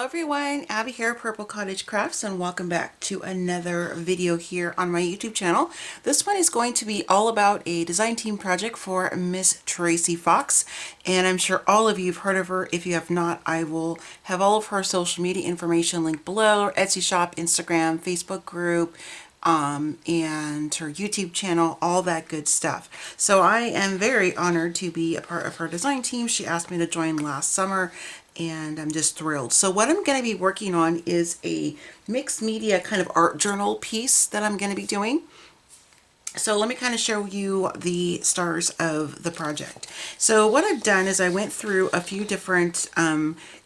everyone, Abby here, Purple Cottage Crafts, and welcome back to another video here on my YouTube channel. This one is going to be all about a design team project for Miss Tracie Fox, and I'm sure all of you have heard of her. If you have not, I will have all of her social media information linked below: her Etsy shop, Instagram, Facebook group, and her YouTube channel, all that good stuff. So I am very honored to be a part of her design team. She asked me to join last summer, and I'm just thrilled. So what I'm going to be working on is a mixed media kind of art journal piece that I'm going to be doing. So let me kind of show you the stars of the project. So what I've done is I went through a few different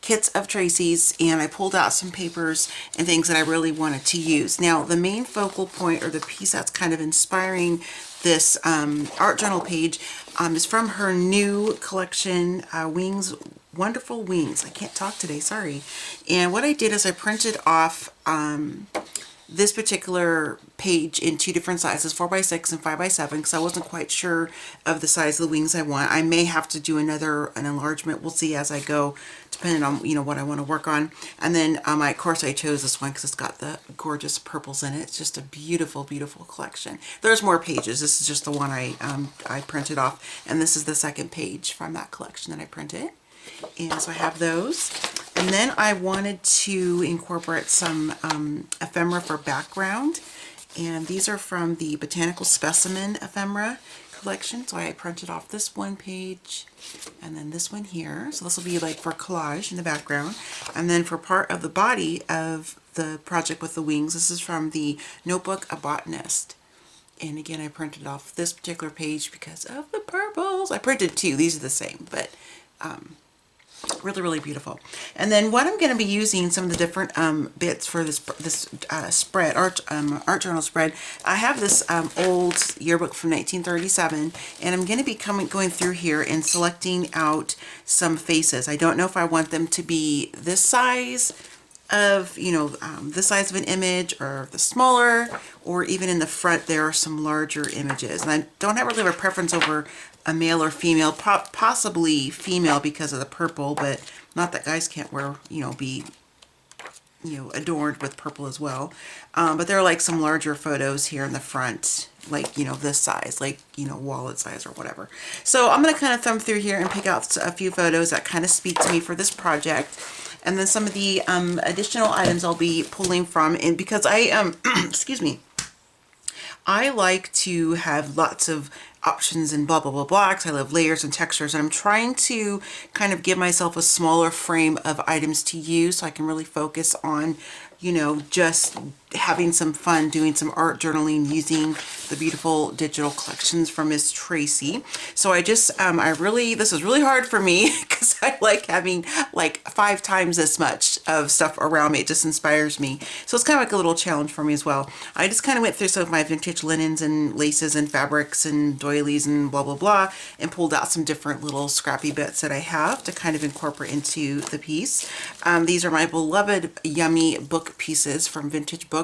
kits of Tracie's, and I pulled out some papers and things that I really wanted to use. Now the main focal point, or the piece that's kind of inspiring this art journal page, is from her new collection, Wings, Wonderful Wings. I can't talk today, sorry. And what I did is I printed off this particular page in two different sizes, 4x6 and 5x7, because I wasn't quite sure of the size of the wings I want. I may have to do an enlargement. We'll see as I go, depending on what I want to work on. And then of course I chose this one because it's got the gorgeous purples in it. It's just a beautiful, beautiful collection. There's more pages. This is just the one I printed off, and this is the second page from that collection that I printed. And so I have those. And then I wanted to incorporate some ephemera for background. And these are from the Botanical Specimen ephemera collection. So I printed off this one page and then this one here. So this will be like for collage in the background. And then for part of the body of the project with the wings, this is from the Notebook A Botanist. And again, I printed off this particular page because of the purples. I printed two. These are the same, but really, really beautiful. And then what I'm going to be using, some of the different bits for this spread, art journal spread. I have this old yearbook from 1937, and I'm going to be going through here and selecting out some faces. I don't know if I want them to be this size of, this size of an image, or the smaller, or even in the front there are some larger images. And I don't really have a preference over a male or female, possibly female because of the purple, but not that guys can't wear, be adorned with purple as well. But there are like some larger photos here in the front, like, this size, like, wallet size or whatever. So I'm going to kind of thumb through here and pick out a few photos that kind of speak to me for this project. And then some of the additional items I'll be pulling from, and because I, excuse me, I like to have lots of options and blah, blah, blah, blah, because I love layers and textures, and I'm trying to kind of give myself a smaller frame of items to use so I can really focus on, just having some fun doing some art journaling using the beautiful digital collections from Miss Tracie. So this is really hard for me because I like having like 5 times this much of stuff around me. It just inspires me. So it's kind of like a little challenge for me as well. I just kind of went through some of my vintage linens and laces and fabrics and doilies and blah, blah, blah, and pulled out some different little scrappy bits that I have to kind of incorporate into the piece. These are my beloved yummy book pieces from Vintage Books.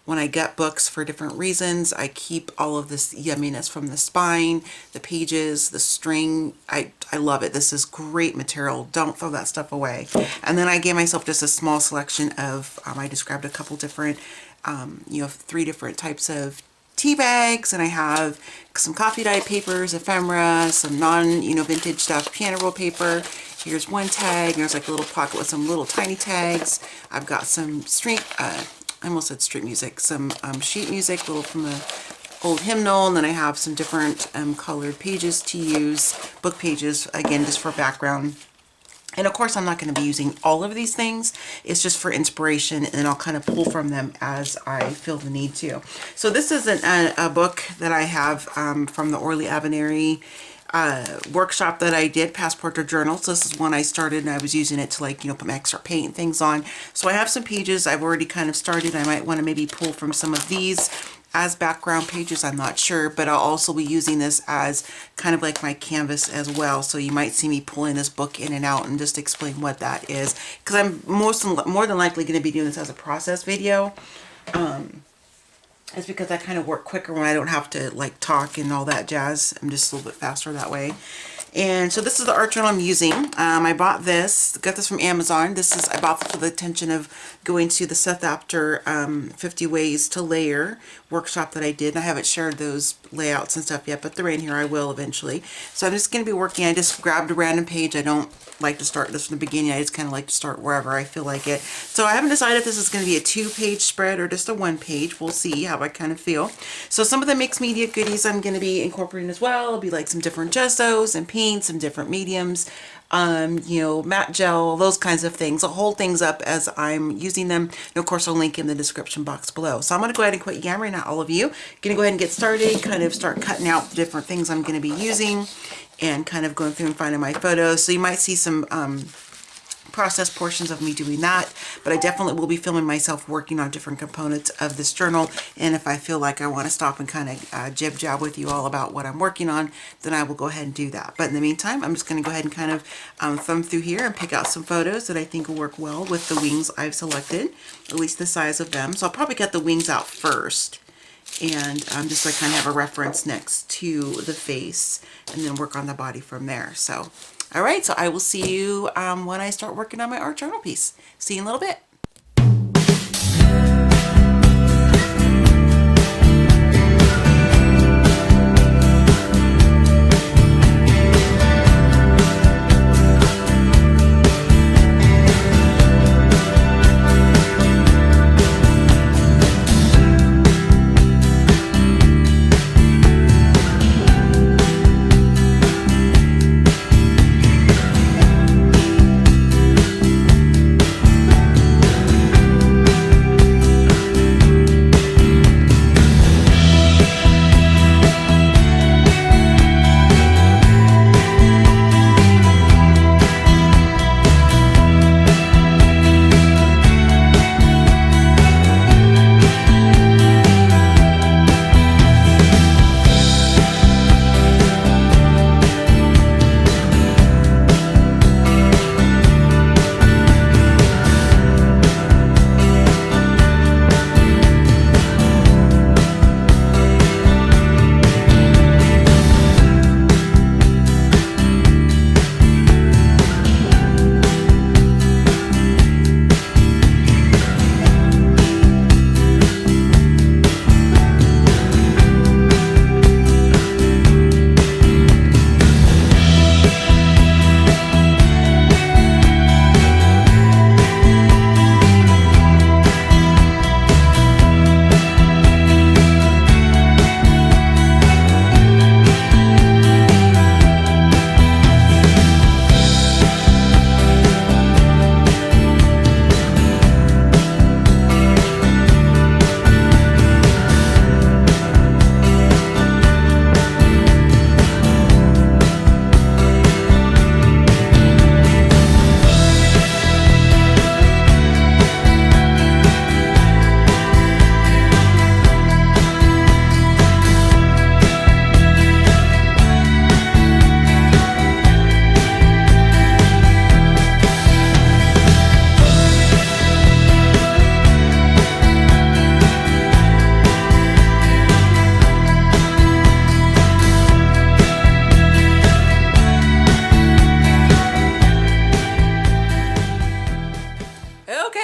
When I get books for different reasons, I keep all of this yumminess from the spine, the pages, the string. I love it. This is great material. Don't throw that stuff away. And then I gave myself just a small selection of, I described a couple different, 3 different types of tea bags, and I have some coffee dye papers, ephemera, some vintage stuff, piano roll paper. Here's one tag. There's like a little pocket with some little tiny tags. I've got some I almost said street music, some sheet music, little from the old hymnal, and then I have some different colored pages to use, book pages, again, just for background. And of course, I'm not going to be using all of these things. It's just for inspiration, and I'll kind of pull from them as I feel the need to. So this is a book that I have from the Orly Avenary workshop that I did, Passport to Journal. So this is one I started, and I was using it to, like, put my extra paint and things on. So I have some pages I've already kind of started. I might want to maybe pull from some of these as background pages, I'm not sure, but I'll also be using this as kind of like my canvas as well. So you might see me pulling this book in and out and just explain what that is, because I'm more than likely going to be doing this as a process video. It's because I kind of work quicker when I don't have to like talk and all that jazz. I'm just a little bit faster that way. And so this is the art journal I'm using. I bought this, got this from Amazon. I bought this with the intention of going to the Seth Apter 50 Ways to Layer workshop that I did. I haven't shared those layouts and stuff yet, but they're in here. I will eventually. So I'm just going to be working. I just grabbed a random page. I don't like to start this from the beginning. I just kind of like to start wherever I feel like it. So I haven't decided if this is going to be a 2-page spread or just a 1-page. We'll see how I kind of feel. So some of the mixed media goodies I'm going to be incorporating as well. It'll be like some different gessos and paints, some different mediums, you know, matte gel, those kinds of things. I'll hold things up as I'm using them. And of course, I'll link in the description box below. So I'm going to go ahead and quit yammering at all of you. Going to go ahead and get started, kind of start cutting out the different things I'm going to be using and kind of going through and finding my photos. So you might see some process portions of me doing that, but I definitely will be filming myself working on different components of this journal. And if I feel like I want to stop and kind of jib-jab with you all about what I'm working on, then I will go ahead and do that. But in the meantime, I'm just going to go ahead and kind of thumb through here and pick out some photos that I think will work well with the wings I've selected, at least the size of them. So I'll probably get the wings out first, and just like kind of have a reference next to the face, and then work on the body from there. So all right, so I will see you when I start working on my art journal piece. See you in a little bit.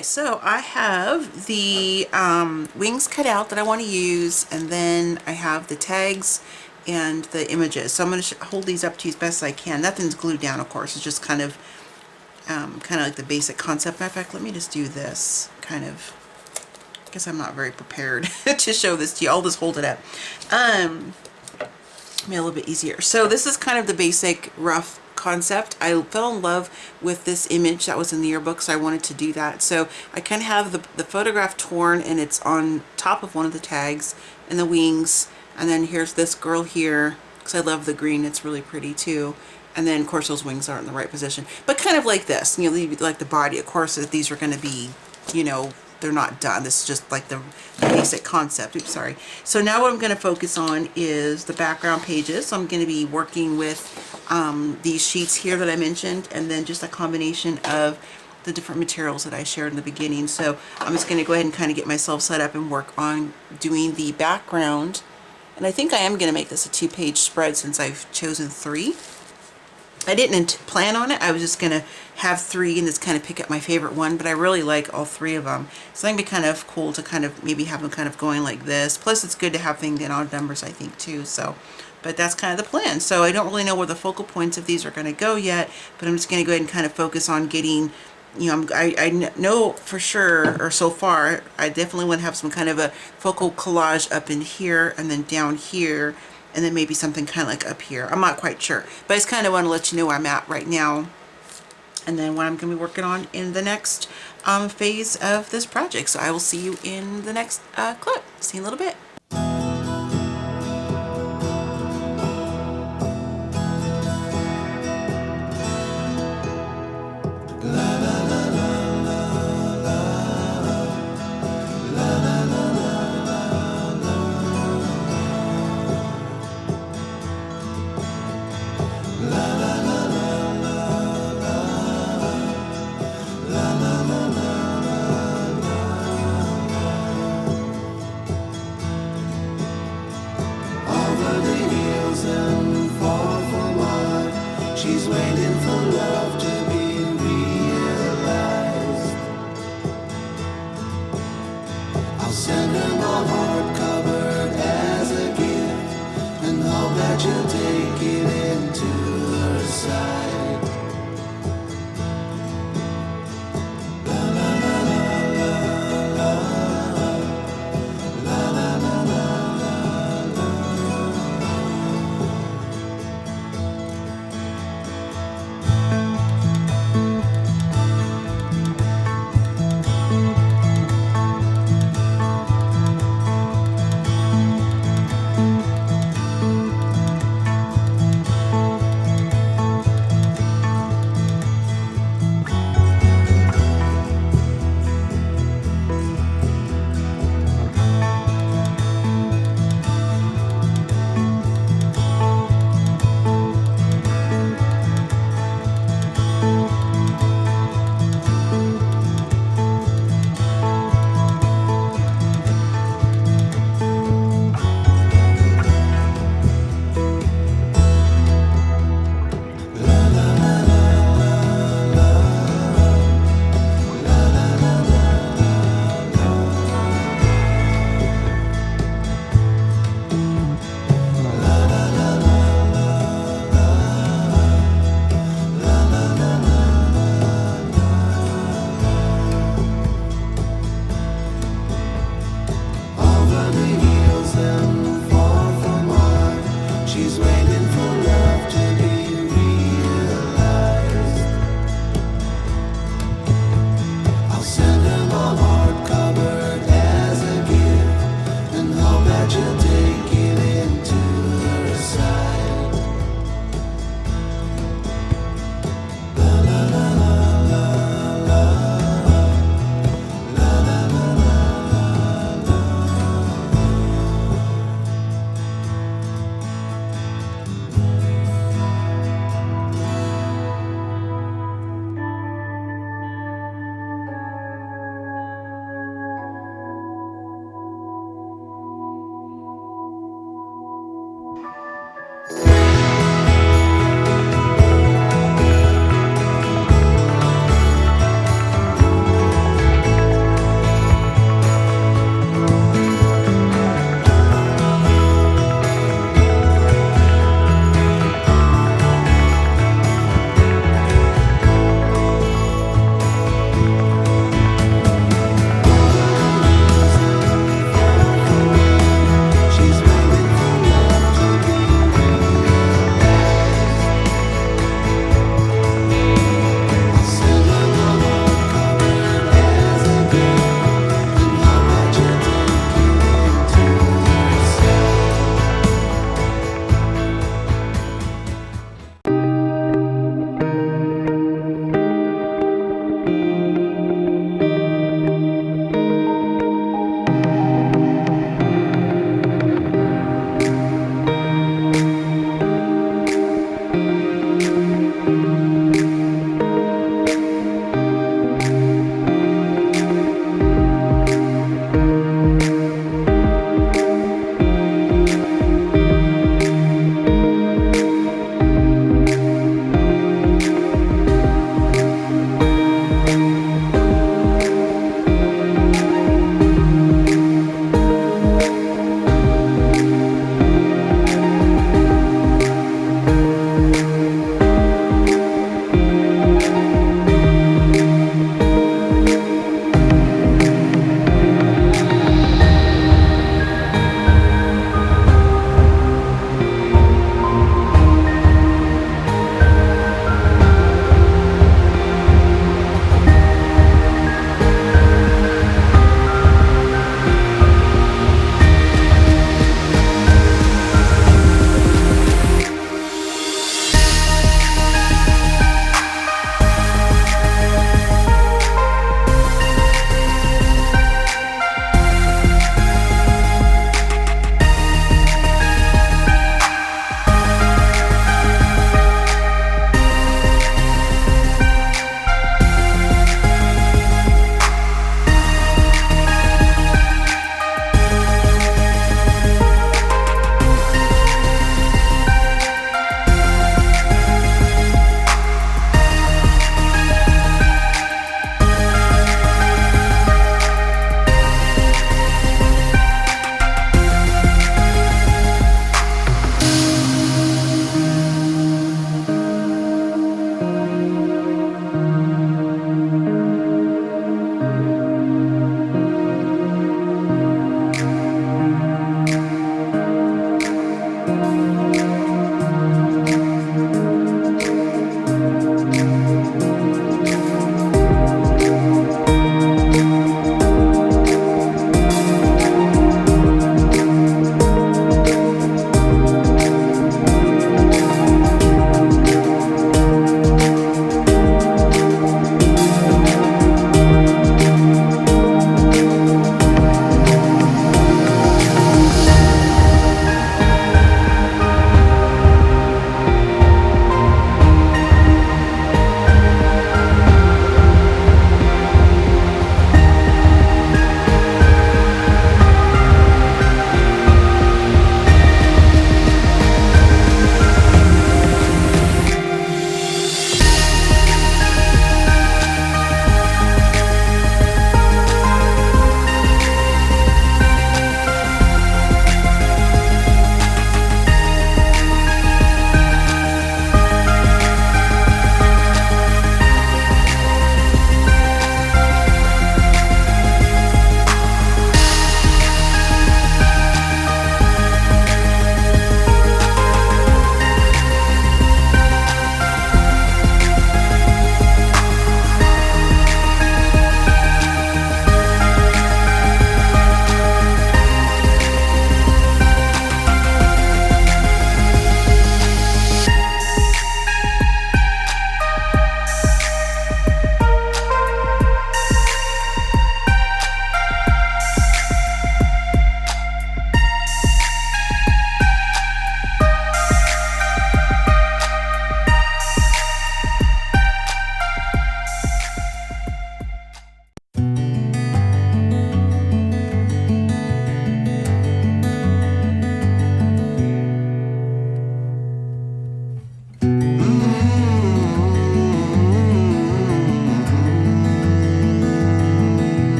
So I have the wings cut out that I want to use, and then I have the tags and the images. So I'm going to hold these up to you as best as I can. Nothing's glued down, of course. It's just kind of like the basic concept. Matter of fact, let me just do this. I guess I'm not very prepared to show this to you. I'll just hold it up. Be a little bit easier. So this is kind of the basic rough concept. I fell in love with this image that was in the yearbook, so I wanted to do that. So I kind of have the photograph torn, and it's on top of one of the tags and the wings. And then here's this girl here, because I love the green. It's really pretty too. And then of course those wings aren't in the right position, but kind of like this, you know, like the body. Of course these are going to be, you know, they're not done. This is just like the basic concept. Oops, sorry. So now what I'm going to focus on is the background pages. So I'm going to be working with these sheets here that I mentioned, and then just a combination of the different materials that I shared in the beginning. So I'm just going to go ahead and kind of get myself set up and work on doing the background. And I think I am going to make this a 2-page spread since I've chosen 3. I didn't plan on it. I was just going to have 3 and just kind of pick up my favorite one, but I really like all 3 of them. So I think it'd be kind of cool to kind of maybe have them kind of going like this. Plus it's good to have things in odd numbers, I think, too. So, but that's kind of the plan. So I don't really know where the focal points of these are going to go yet, but I'm just going to go ahead and kind of focus on getting, you know, I know for sure, or so far, I definitely want to have some kind of a focal collage up in here and then down here, and then maybe something kind of like up here. I'm not quite sure, but I just kind of want to let you know where I'm at right now, and then what I'm going to be working on in the next phase of this project. So I will see you in the next clip. See you in a little bit.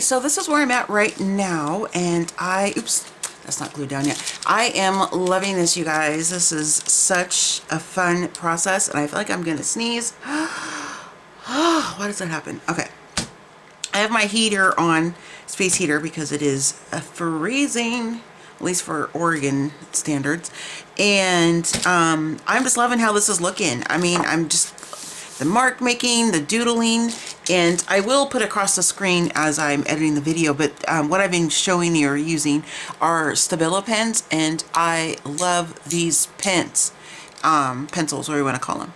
so this is where I'm at right now, and oops, that's not glued down yet. I am loving this, you guys. This is such a fun process, and I feel like I'm gonna sneeze. Why does that happen? Okay. I have my heater on, space heater, because it is freezing, at least for Oregon standards. And I'm just loving how this is looking. I mean, I'm just, the mark making, the doodling, and I will put across the screen as I'm editing the video, but what I've been showing you or using are Stabilo pens, and I love these pens, pencils, what do you want to call them.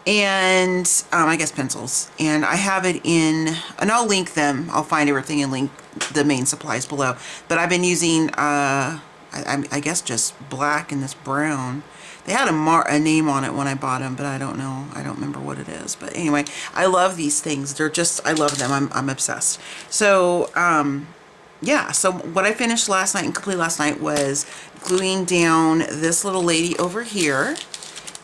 And I guess pencils, and I have it in, and I'll link them, I'll find everything and link the main supplies below, but I've been using I guess just black and this brown. They had a name on it when I bought them, but I don't know, I don't remember what it is. But anyway, I love these things. They're just, I love them. I'm obsessed. So yeah, so what I finished last night and completed last night was gluing down this little lady over here.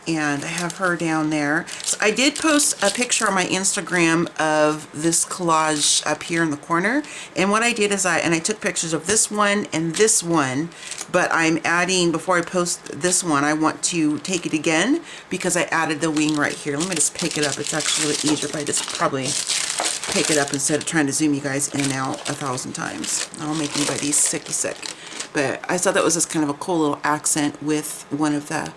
And I have her down there. So I did post a picture on my Instagram of this collage up here in the corner. And what I did is I took pictures of this one and this one, but I'm adding, before I post this one, I want to take it again because I added the wing right here. Let me just pick it up. It's actually a little easier if I just probably pick it up instead of trying to zoom you guys in and out 1,000 times. I'll make anybody sick. But I thought that was just kind of a cool little accent with one of the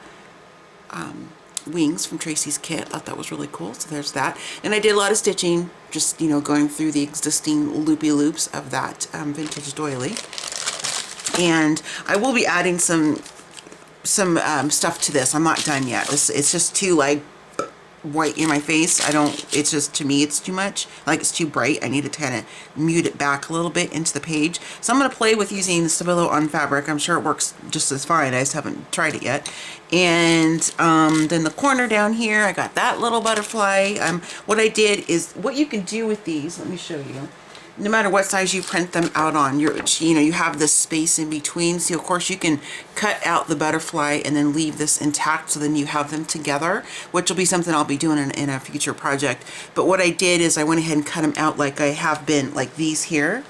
wings from Tracie's kit. Thought that was really cool. So there's that. And I did a lot of stitching, just, you know, going through the existing loopy loops of that vintage doily. And I will be adding some stuff to this. I'm not done yet. It's just too like white in my face. It's just, to me, it's too much. Like, it's too bright. I need to kind of mute it back a little bit into the page. So I'm going to play with using the Stabilo on fabric. I'm sure it works just as fine. I just haven't tried it yet. And then the corner down here, I got that little butterfly. What I did is, what you can do with these, let me show you. No matter what size you print them out on, you have this space in between. So of course you can cut out the butterfly and then leave this intact, so then you have them together, which will be something I'll be doing in a future project. But what I did is I went ahead and cut them out like I have been, like these here.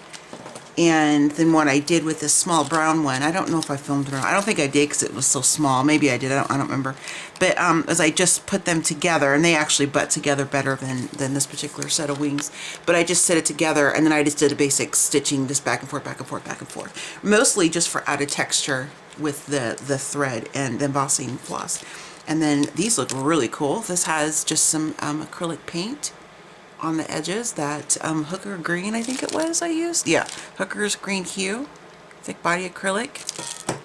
And then what I did with this small brown one, I don't know if I filmed it or not. I don't think I did because it was so small. Maybe I did. I don't remember. But as I just put them together, and they actually butt together better than this particular set of wings. But I just set it together, and then I just did a basic stitching, just back and forth, back and forth, back and forth. Mostly just for added texture with the thread and the embossing floss. And then these look really cool. This has just some acrylic paint on the edges, that Hooker green, I think it was I used. Yeah, Hooker's green hue, thick body acrylic.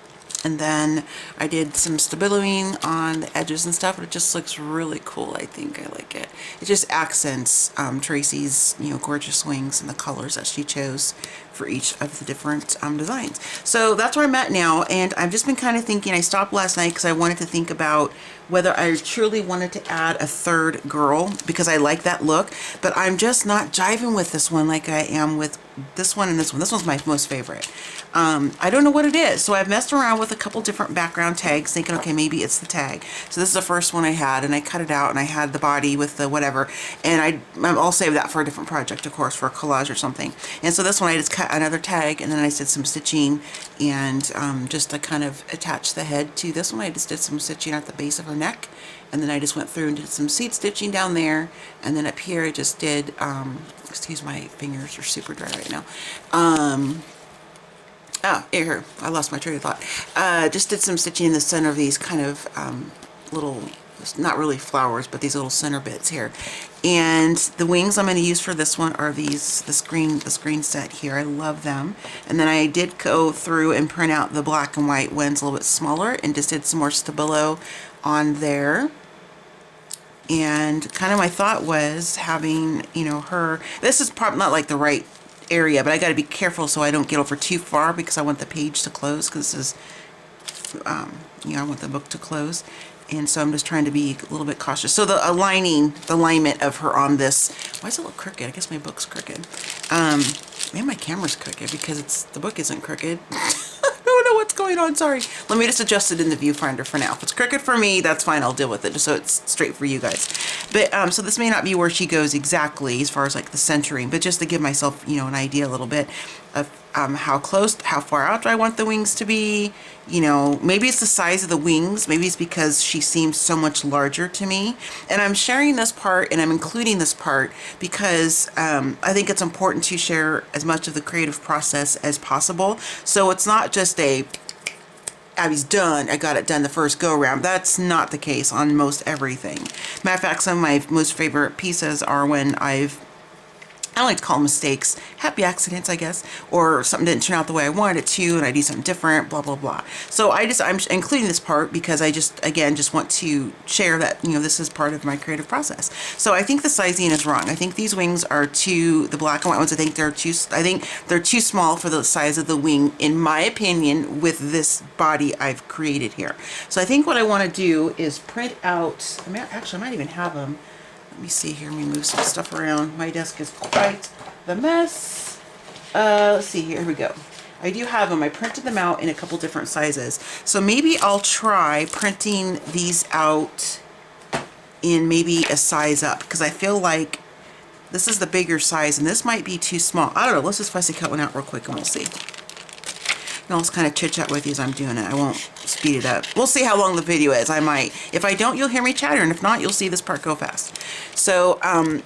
And then I did some stabiloing on the edges and stuff, but it just looks really cool. I think I like it. It just accents Tracie's, gorgeous wings and the colors that she chose for each of the different designs. So that's where I'm at now, and I've just been kind of thinking. I stopped last night because I wanted to think about whether I truly wanted to add a third girl, because I like that look, but I'm just not jiving with this one like I am with this one and this one. This one's my most favorite. I don't know what it is. So I've messed around with a couple different background tags, thinking, okay, maybe it's the tag. So this is the first one I had, and I cut it out, and I had the body with the whatever, and I'll save that for a different project, of course, for a collage or something. And so this one I just cut another tag, and then I did some stitching, and just to kind of attach the head to this one, I just did some stitching at the base of her neck, and then I just went through and did some seed stitching down there, and then up here I just did, excuse my fingers are super dry right now. Here, I lost my train of thought. Just did some stitching in the center of these kind of little, not really flowers, but these little center bits here. And the wings I'm going to use for this one are the screen set here. I love them. And then I did go through and print out the black and white ones a little bit smaller, and just did some more Stabilo on there. And kind of my thought was having, her, this is probably not like the right area, but I got to be careful so I don't get over too far, because I want the page to close, because this is, I want the book to close. And so I'm just trying to be a little bit cautious. So the alignment of her on this, why is it look crooked? I guess my book's crooked. Maybe my camera's crooked because the book isn't crooked. I don't know what's going on, sorry. Let me just adjust it in the viewfinder for now. If it's crooked for me, that's fine, I'll deal with it, just so it's straight for you guys. But so this may not be where she goes exactly as far as like the centering, but just to give myself, you know, an idea a little bit of how far out do I want the wings to be. You know, maybe it's the size of the wings. Maybe it's because she seems so much larger to me. And I'm sharing this part and I'm including this part because I think it's important to share as much of the creative process as possible. So it's not just a Abby's done, I got it done the first go around. That's not the case on most everything. Matter of fact, some of my most favorite pieces are when I don't like to call them mistakes, happy accidents, I guess, or something didn't turn out the way I wanted it to, and I do something different, blah, blah, blah. So I'm including this part because I just want to share that, you know, this is part of my creative process. So I think the sizing is wrong. I think these wings are the black and white ones, I think they're too small for the size of the wing, in my opinion, with this body I've created here. So I think what I want to do is print out, I might even have them. Let me see here. Let me move some stuff around. My desk is quite the mess. Let's see here. Here we go. I do have them. I printed them out in a couple different sizes. So maybe I'll try printing these out in maybe a size up, because I feel like this is the bigger size and this might be too small. I don't know. Let's just fussy cut one out real quick and we'll see. And I'll just kind of chit chat with you as I'm doing it. I won't speed it up. We'll see how long the video is. I might. If I don't, you'll hear me chatter, and if not, you'll see this part go fast. So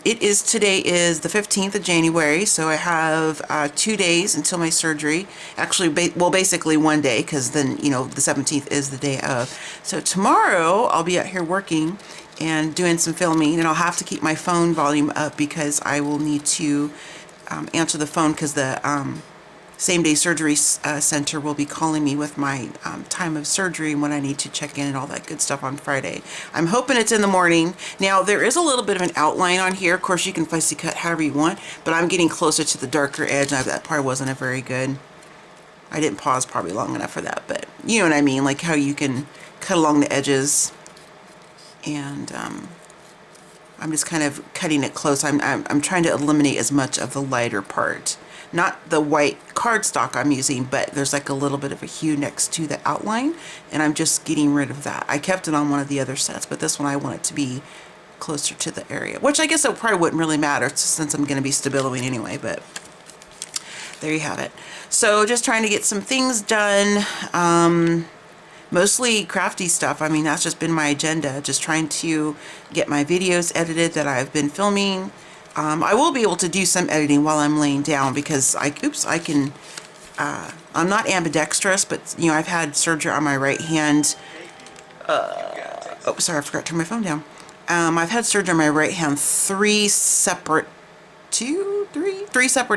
today is the 15th of January, so I have 2 days until my surgery. Actually, basically 1 day, because then, you know, the 17th is the day of. So tomorrow, I'll be out here working and doing some filming, and I'll have to keep my phone volume up because I will need to answer the phone, because the same-day surgery center will be calling me with my time of surgery and when I need to check in and all that good stuff on Friday. I'm hoping it's in the morning. Now, there is a little bit of an outline on here. Of course, you can fussy cut however you want, but I'm getting closer to the darker edge. That part wasn't a very good. I didn't pause probably long enough for that, but you know what I mean, like how you can cut along the edges. And I'm just kind of cutting it close. I'm trying to eliminate as much of the lighter part. Not the white cardstock I'm using, but there's like a little bit of a hue next to the outline, and I'm just getting rid of that. I kept it on one of the other sets, but this one I want it to be closer to the area, which I guess it probably wouldn't really matter since I'm going to be stabiloing anyway, but there you have it. So just trying to get some things done, mostly crafty stuff. I mean, that's just been my agenda, just trying to get my videos edited that I've been filming. I will be able to do some editing while I'm laying down because I'm not ambidextrous, but you know, I've had surgery on my right hand. Oh, sorry, I forgot to turn my phone down. I've had surgery on my right hand three separate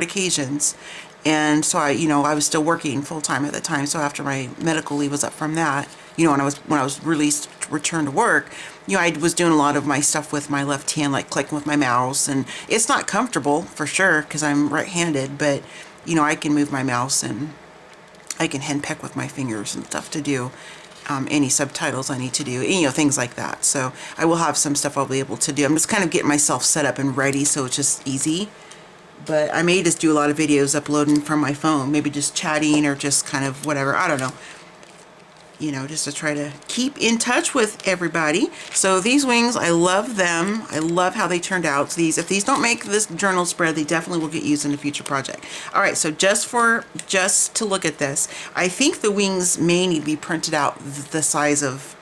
occasions. And so I was still working full time at the time. So after my medical leave was up from that, you know, when I was released to return to work, you know, I was doing a lot of my stuff with my left hand, like clicking with my mouse, and it's not comfortable for sure because I'm right-handed, but you know, I can move my mouse and I can hand peck with my fingers and stuff to do any subtitles I need to do, you know, things like that. So I will have some stuff I'll be able to do. I'm just kind of getting myself set up and ready so it's just easy. But I may just do a lot of videos uploading from my phone, maybe just chatting or just kind of whatever, I don't know. You know, just to try to keep in touch with everybody. So these wings, I love them. I love how they turned out. So if these don't make this journal spread, they definitely will get used in a future project. All right, so just to look at this, I think the wings may need to be printed out the size of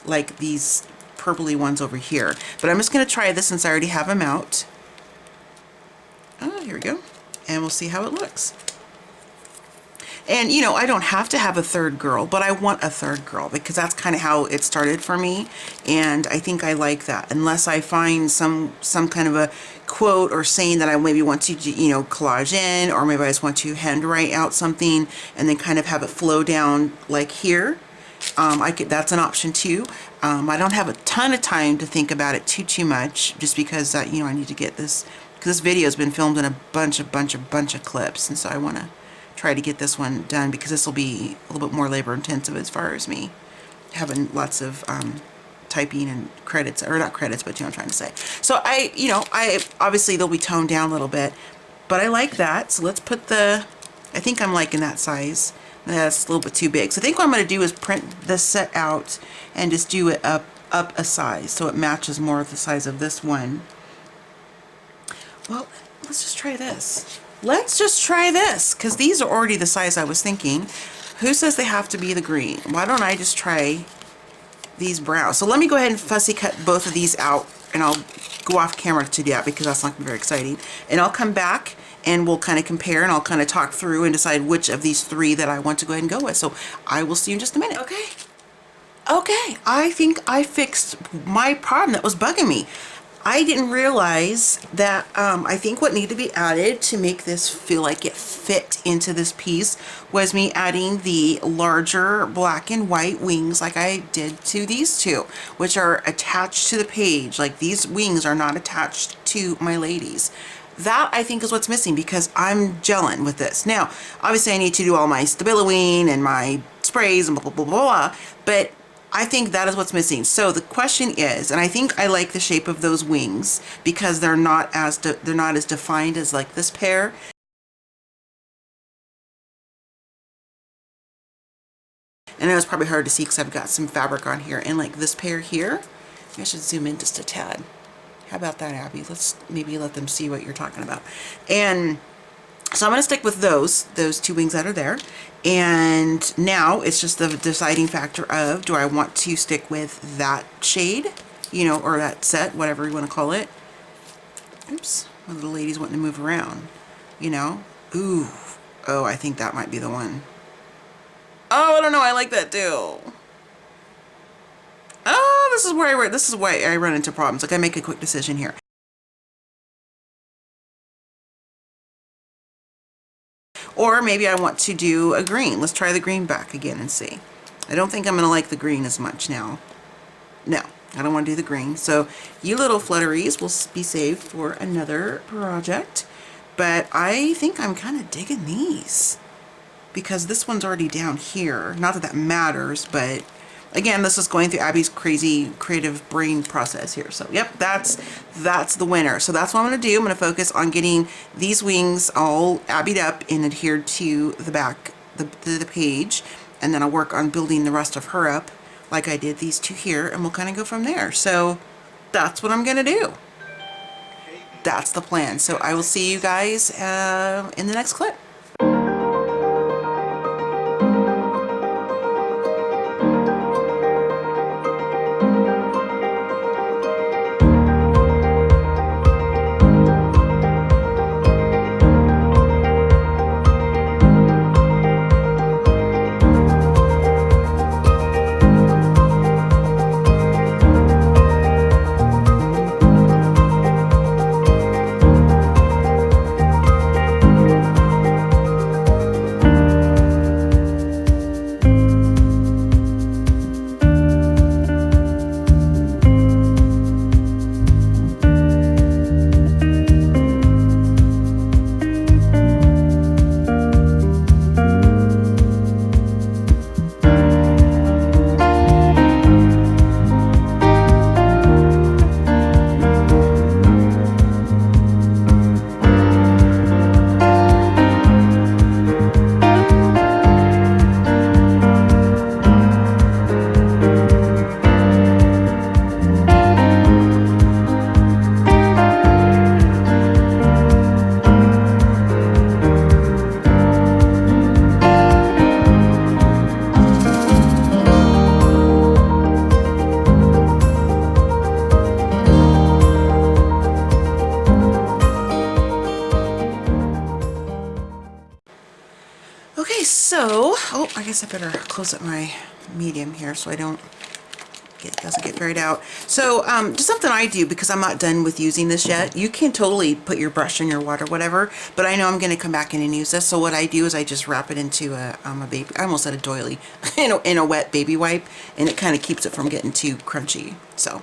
like these purpley ones over here. But I'm just going to try this since I already have them out. Oh, here we go. And we'll see how it looks. And, you know, I don't have to have a third girl, but I want a third girl because that's kind of how it started for me. And I think I like that. Unless I find some kind of a quote or saying that I maybe want to, you know, collage in, or maybe I just want to handwrite out something and then kind of have it flow down like here. That's an option too. I don't have a ton of time to think about it too much just because, you know, I need to get this, because this video has been filmed in a bunch of clips. And so I want to try to get this one done because this will be a little bit more labor intensive as far as me having lots of typing and credits, or not credits, but you know what I'm trying to say. So I obviously they'll be toned down a little bit, but I like that. So let's put I think I'm liking that size. That's a little bit too big. So I think what I'm going to do is print this set out and just do it up up a size so it matches more of the size of this one. Well, let's just try this. Let's just try this, because these are already the size I was thinking. Who says they have to be the green? Why don't I just try these browns? So let me go ahead and fussy cut both of these out, and I'll go off camera to do that because that's not very exciting. And I'll come back and we'll kind of compare, and I'll kind of talk through and decide which of these three that I want to go ahead and go with. So I will see you in just a minute. Okay, I think I fixed my problem that was bugging me. I didn't realize that I think what needed to be added to make this feel like it fit into this piece was me adding the larger black and white wings like I did to these two, which are attached to the page. Like, these wings are not attached to my ladies. That, I think, is what's missing because I'm gelling with this. Now, obviously I need to do all my stabilizing and my sprays and blah, blah, blah, blah, blah, but I think that is what's missing. So the question is, and I think I like the shape of those wings because they're not as defined as like this pair. And it was probably hard to see because I've got some fabric on here, and like this pair here. I should zoom in just a tad. How about that, Abby? Let's maybe let them see what you're talking about. And so I'm going to stick with those two wings that are there. And now it's just the deciding factor of, do I want to stick with that shade, you know, or that set, whatever you want to call it. Oops, one of the ladies wanting to move around, you know. Ooh, oh, I think that might be the one. Oh, I don't know, I like that too. Oh, this is why I run into problems. Like, I make a quick decision here. Or maybe I want to do a green. Let's try the green back again and see. I don't think I'm going to like the green as much now. No, I don't want to do the green. So you little flutteries will be saved for another project. But I think I'm kind of digging these because this one's already down here. Not that that matters, but again, this is going through Abby's crazy creative brain process here. So yep, that's the winner. So that's what I'm going to do. I'm going to focus on getting these wings all abbied up and adhered to the back, the page. And then I'll work on building the rest of her up like I did these two here. And we'll kind of go from there. So that's what I'm going to do. That's the plan. So I will see you guys in the next clip. So, oh, I guess I better close up my medium here so I don't doesn't get buried out. So, just something I do because I'm not done with using this yet. You can totally put your brush in your water, whatever, but I know I'm going to come back in and use this. So what I do is I just wrap it into a baby, I almost said a doily, in a wet baby wipe, and it kind of keeps it from getting too crunchy. So,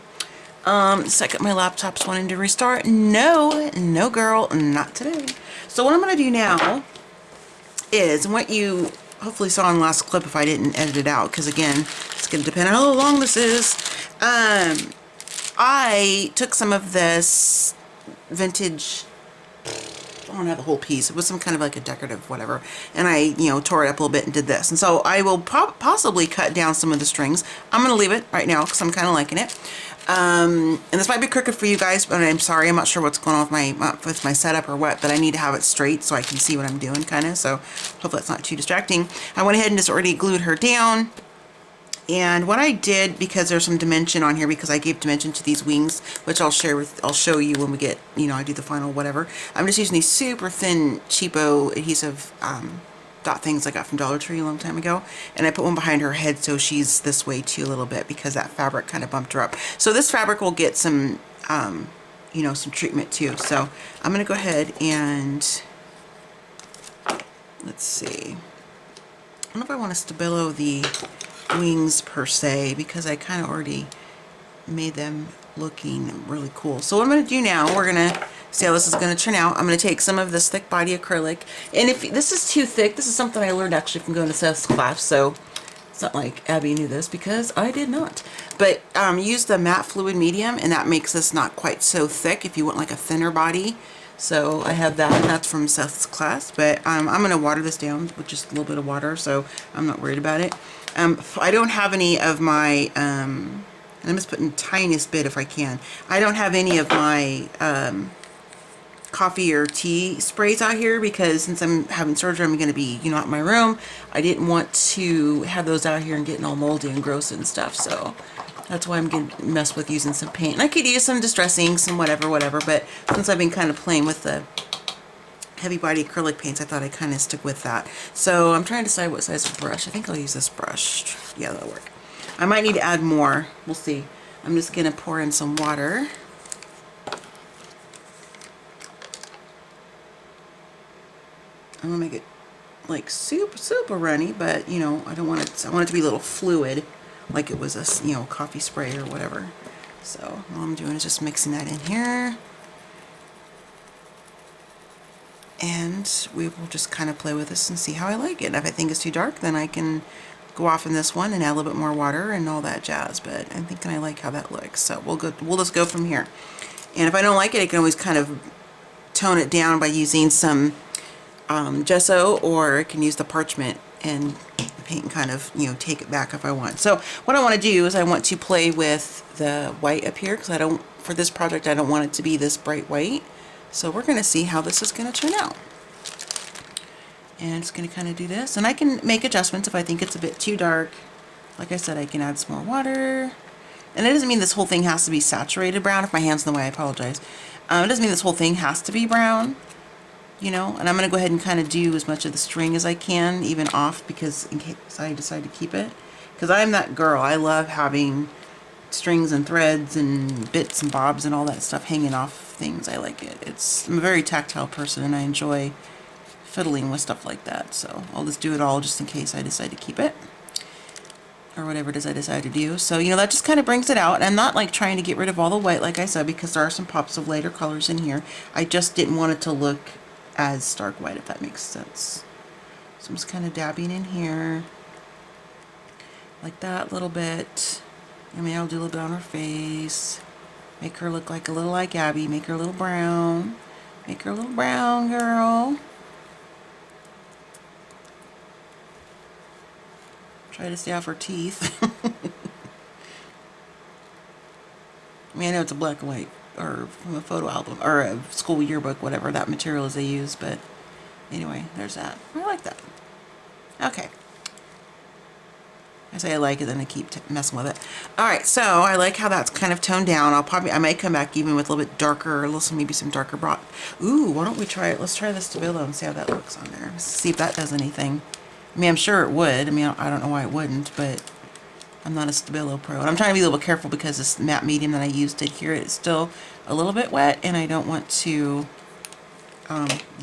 second, my laptop's wanting to restart. No girl, not today. So what I'm going to do now is, and what you hopefully saw in the last clip if I didn't edit it out, because again, it's going to depend on how long this is. I took some of this vintage I don't have the whole piece. It was some kind of like a decorative whatever. And I, you know, tore it up a little bit and did this. And so I will possibly cut down some of the strings. I'm going to leave it right now because I'm kind of liking it. And this might be crooked for you guys, but I'm sorry. I'm not sure what's going on with my setup or what, but I need to have it straight so I can see what I'm doing kind of. So hopefully that's not too distracting. I went ahead and just already glued her down. And what I did, because there's some dimension on here, because I gave dimension to these wings, which I'll show you when we get, you know, I do the final whatever. I'm just using these super thin, cheapo adhesive dot things I got from Dollar Tree a long time ago. And I put one behind her head so she's this way too a little bit because that fabric kind of bumped her up. So this fabric will get some, you know, some treatment too. So I'm going to go ahead and, let's see. I don't know if I want to stabilo the wings per se because I kind of already made them looking really cool. So what I'm going to do now, we're going to see how this is going to turn out. I'm going to take some of this thick body acrylic, and if this is too thick, this is something I learned actually from going to Seth's class, so it's not like Abby knew this because I did not. But use the matte fluid medium, and that makes this not quite so thick if you want like a thinner body. So I have that, and that's from Seth's class. But I'm going to water this down with just a little bit of water, so I'm not worried about it. I don't have any of my, and I'm just putting the tiniest bit if I can. I don't have any of my coffee or tea sprays out here because since I'm having surgery, I'm going to be, you know, out in my room. I didn't want to have those out here and getting all moldy and gross and stuff. So that's why I'm going to mess with using some paint. And I could use some distress inks and whatever. But since I've been kind of playing with the heavy body acrylic paints, I thought I'd kind of stick with that. So I'm trying to decide what size of brush. I think I'll use this brush. Yeah, that'll work. I might need to add more. We'll see. I'm just going to pour in some water. I'm going to make it like super runny, but you know, I don't want it, I want it to be a little fluid, like it was a, you know, coffee spray or whatever. So all I'm doing is just mixing that in here. And we will just kind of play with this and see how I like it. And if I think it's too dark, then I can go off in this one and add a little bit more water and all that jazz. But I'm thinking I like how that looks. So we'll just go from here. And if I don't like it, I can always kind of tone it down by using some gesso, or I can use the parchment and the paint and kind of, you know, take it back if I want. So what I want to do is I want to play with the white up here because I don't, for this project, I don't want it to be this bright white. So we're going to see how this is going to turn out. And it's going to kind of do this. And I can make adjustments if I think it's a bit too dark. Like I said, I can add some more water. And it doesn't mean this whole thing has to be saturated brown. If my hand's in the way, I apologize. It doesn't mean this whole thing has to be brown, you know. And I'm going to go ahead and kind of do as much of the string as I can, even off, because in case I decide to keep it. Because I'm that girl. I love having strings and threads and bits and bobs and all that stuff hanging off things. I like it. I'm a very tactile person and I enjoy fiddling with stuff like that. So I'll just do it all just in case I decide to keep it or whatever it is I decide to do. So, you know, that just kind of brings it out. And I'm not like trying to get rid of all the white, like I said, because there are some pops of lighter colors in here. I just didn't want it to look as stark white, if that makes sense. So I'm just kind of dabbing in here like that a little bit. I mean, I'll do a little bit on her face. Make her look like a little like Abby. Make her a little brown. Make her a little brown girl. Try to stay off her teeth. I mean, I know it's a black and white, or from a photo album, or a school yearbook, whatever that material is they use, but anyway, there's that. I like that. Okay. I say I like it, then I keep messing with it. Alright, so I like how that's kind of toned down. I might come back even with a little bit darker, maybe some darker broad. Ooh, why don't we try it? Let's try the Stabilo and see how that looks on there. Let's see if that does anything. I mean, I'm sure it would. I mean, I don't know why it wouldn't, but I'm not a Stabilo pro. And I'm trying to be a little bit careful because this matte medium that I used to adhere it is still a little bit wet, and I don't want to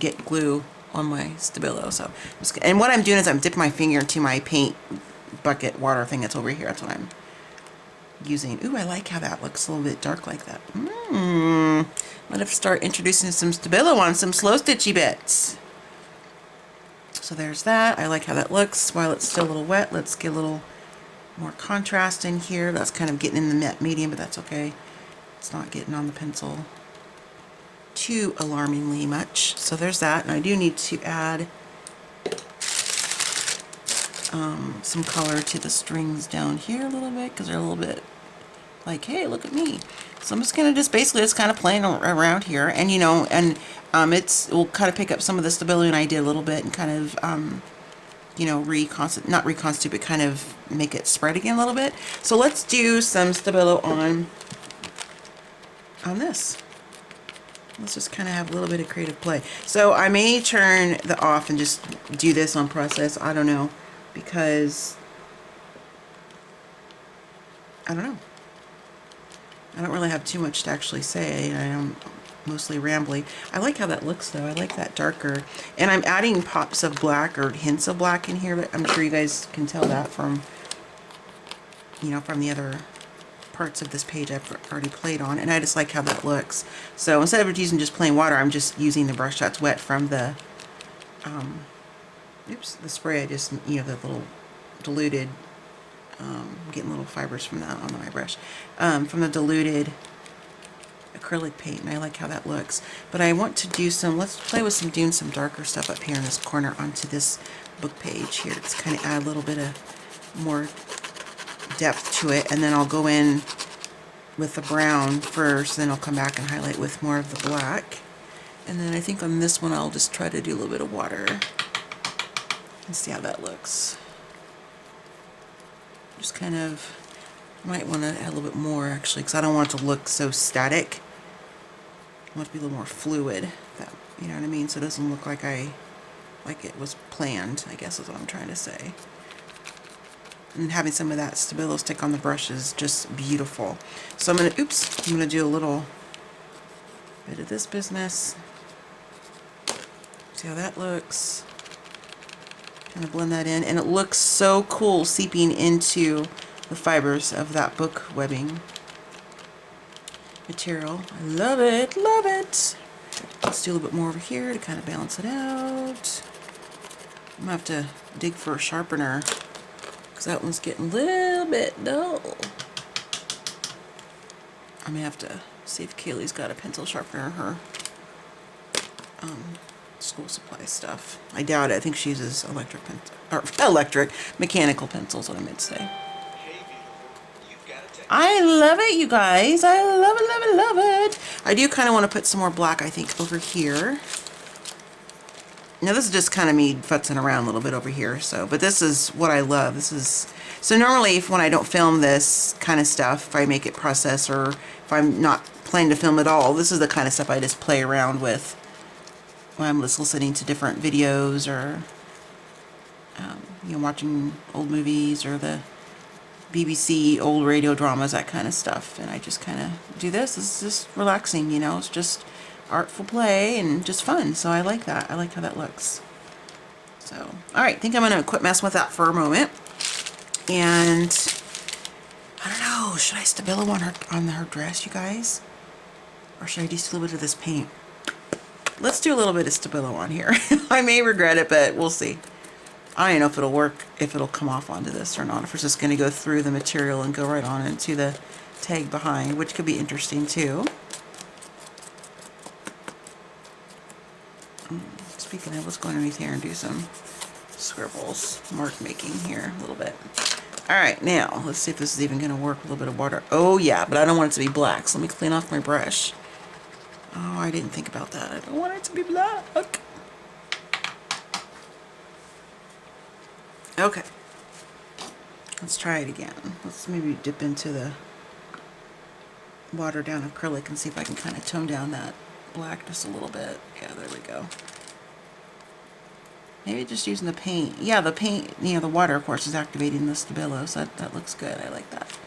get glue on my Stabilo. So, and what I'm doing is I'm dipping my finger into my paint bucket water thing that's over here. That's what I'm using. Ooh, I like how that looks a little bit dark like that. Let's start introducing some Stabilo on some slow stitchy bits. So there's that. I like how that looks while it's still a little wet. Let's get a little more contrast in here. That's kind of getting in the matte medium, but that's okay. It's not getting on the pencil. too alarmingly much. So there's that. And I do need to add some color to the strings down here a little bit, because they're a little bit like, hey, look at me. So I'm just gonna basically just kind of playing around here, and you know, and we'll kind of pick up some of the stability and I did a little bit, and kind of you know, not reconstitute, but kind of make it spread again a little bit. So let's do some stabilo on this. Let's just kind of have a little bit of creative play. So I may turn the off and just do this on process. I don't know, because I don't know. I don't really have too much to actually say. I am mostly rambly. I like how that looks though. I like that darker. And I'm adding pops of black or hints of black in here, but I'm sure you guys can tell that from, you know, from the other parts of this page I've already played on. And I just like how that looks. So instead of using just plain water, I'm just using the brush that's wet from the, the spray. I just, you know, the little diluted, I'm getting little fibers from that on my brush, from the diluted acrylic paint, and I like how that looks. But I want to do some, let's play with doing some darker stuff up here in this corner onto this book page here. It's kind of add a little bit of more depth to it, and then I'll go in with the brown first, then I'll come back and highlight with more of the black. And then I think on this one I'll just try to do a little bit of water and see how that looks. Just kind of, I might want to add a little bit more actually, because I don't want it to look so static. I want it to be a little more fluid, you know what I mean? So it doesn't look like it was planned, I guess is what I'm trying to say. And having some of that Stabilo stick on the brush is just beautiful. So I'm gonna do a little bit of this business. See how that looks. Kind of blend that in, and it looks so cool seeping into the fibers of that book webbing material. I love it, love it. Let's do a little bit more over here to kind of balance it out. I'm gonna have to dig for a sharpener because that one's getting a little bit dull. I'm gonna have to see if Kaylee's got a pencil sharpener in her school supply stuff. I doubt it. I think she uses mechanical pencils, what I meant to say. I love it, you guys. I love it, love it, love it. I do kind of want to put some more black, I think, over here. Now this is just kind of me futzing around a little bit over here. So, but this is what I love. This is, so normally when I don't film this kind of stuff, if I make it process or if I'm not planning to film at all, this is the kind of stuff I just play around with when I'm just listening to different videos or you know, watching old movies or the BBC old radio dramas, that kind of stuff. And I just kind of do this. It's just relaxing, you know. It's just artful play and just fun. So I like that. I like how that looks. So, all right. I think I'm going to quit messing with that for a moment. And I don't know. Should I Stabilo on her dress, you guys? Or should I just do a little bit of this paint? Let's do a little bit of Stabilo on here. I may regret it, but we'll see. I don't know if it'll work, if it'll come off onto this or not, if it's just going to go through the material and go right on into the tag behind, which could be interesting too. Speaking of, let's go underneath here and do some scribbles, mark making here a little bit. All right, now let's see if this is even going to work with a little bit of water. Oh yeah, but I don't want it to be black, so let me clean off my brush. Oh, I didn't think about that. I don't want it to be black. Okay, let's try it again. Let's maybe dip into the watered down acrylic and see if I can kind of tone down that black just a little bit. Yeah, there we go. Maybe just using the paint. Yeah, the paint, you know, the water, of course, is activating the Stabilo, so that looks good. I like that.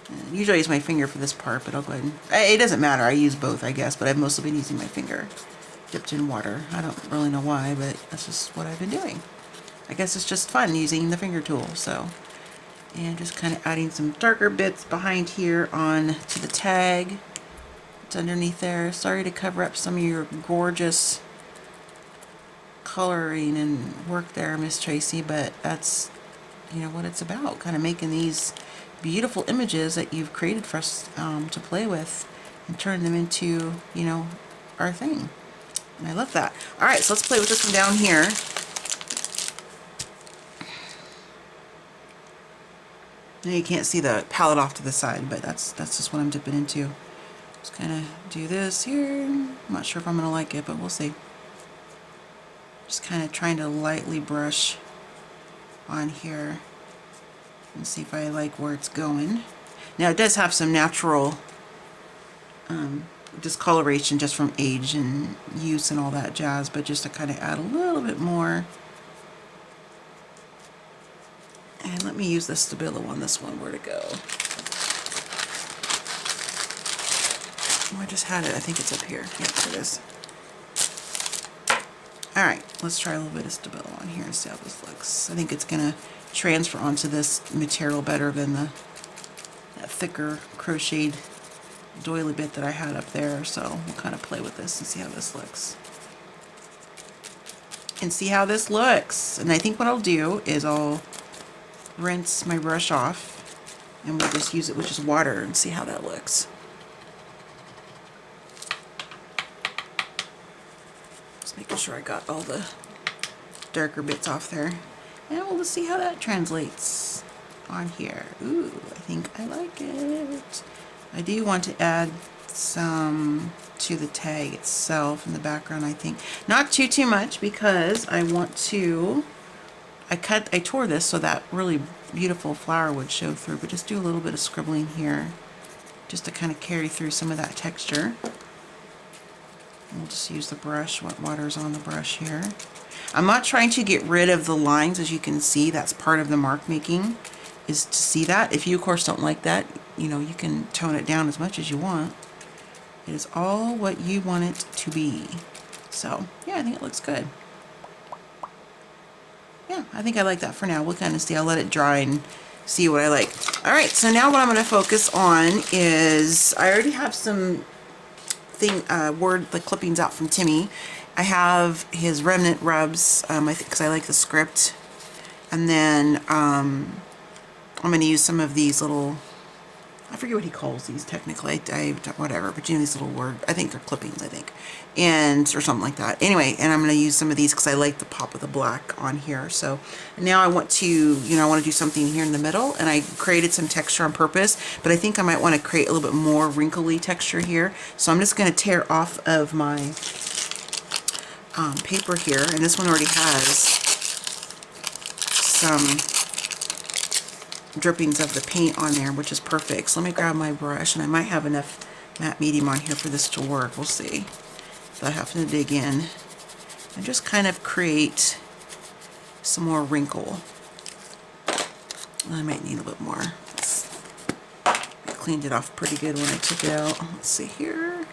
And usually I use my finger for this part, but I'll go ahead and... It doesn't matter. I use both, I guess, but I've mostly been using my finger dipped in water. I don't really know why, but that's just what I've been doing. I guess it's just fun using the finger tool, so. And just kind of adding some darker bits behind here on to the tag. It's underneath there. Sorry to cover up some of your gorgeous coloring and work there, Miss Tracie, but that's, you know, what it's about. Kind of making these beautiful images that you've created for us to play with and turn them into, you know, our thing. And I love that. All right, so let's play with this one down here. Now you can't see the palette off to the side, but that's just what I'm dipping into. Just kind of do this here. I'm not sure if I'm going to like it, but we'll see. Just kind of trying to lightly brush on here and see if I like where it's going. Now it does have some natural discoloration just from age and use and all that jazz, but just to kind of add a little bit more. And let me use the Stabilo on this one. Where'd it go? Oh, I just had it. I think it's up here. Yep, there it is. All right, let's try a little bit of Stabilo on here and see how this looks. I think it's gonna transfer onto this material better than that thicker crocheted doily bit that I had up there. So we'll kind of play with this and see how this looks. And I think what I'll do is I'll rinse my brush off and we'll just use it with just water and see how that looks. Just making sure I got all the darker bits off there. And we'll just see how that translates on here. Ooh, I think I like it. I do want to add some to the tag itself in the background, I think. Not too much, because I want to, I tore this so that really beautiful flower would show through, but just do a little bit of scribbling here just to kind of carry through some of that texture. And we'll just use the brush, what water's on the brush here. I'm not trying to get rid of the lines, as you can see. That's part of the mark making, is to see that. If you, of course, don't like that, you know, you can tone it down as much as you want. It is all what you want it to be. So, yeah, I think it looks good. Yeah, I think I like that for now. We'll kind of see. I'll let it dry and see what I like. All right, so now what I'm going to focus on is, I already have some the clippings out from Timmy. I have his remnant rubs, I think, because I like the script. And then I'm going to use some of these little, I forget what he calls these technically, whatever, but you know, these little I think they're clippings, I think, or something like that. Anyway, and I'm going to use some of these because I like the pop of the black on here. So now I want to, you know, I want to do something here in the middle, and I created some texture on purpose, but I think I might want to create a little bit more wrinkly texture here. So I'm just going to tear off of my paper here, and this one already has some drippings of the paint on there, which is perfect. So let me grab my brush, and I might have enough matte medium on here for this to work. We'll see. If I have to dig in and just kind of create some more wrinkle. I might need a bit more. I cleaned it off pretty good when I took it out. Let's see here.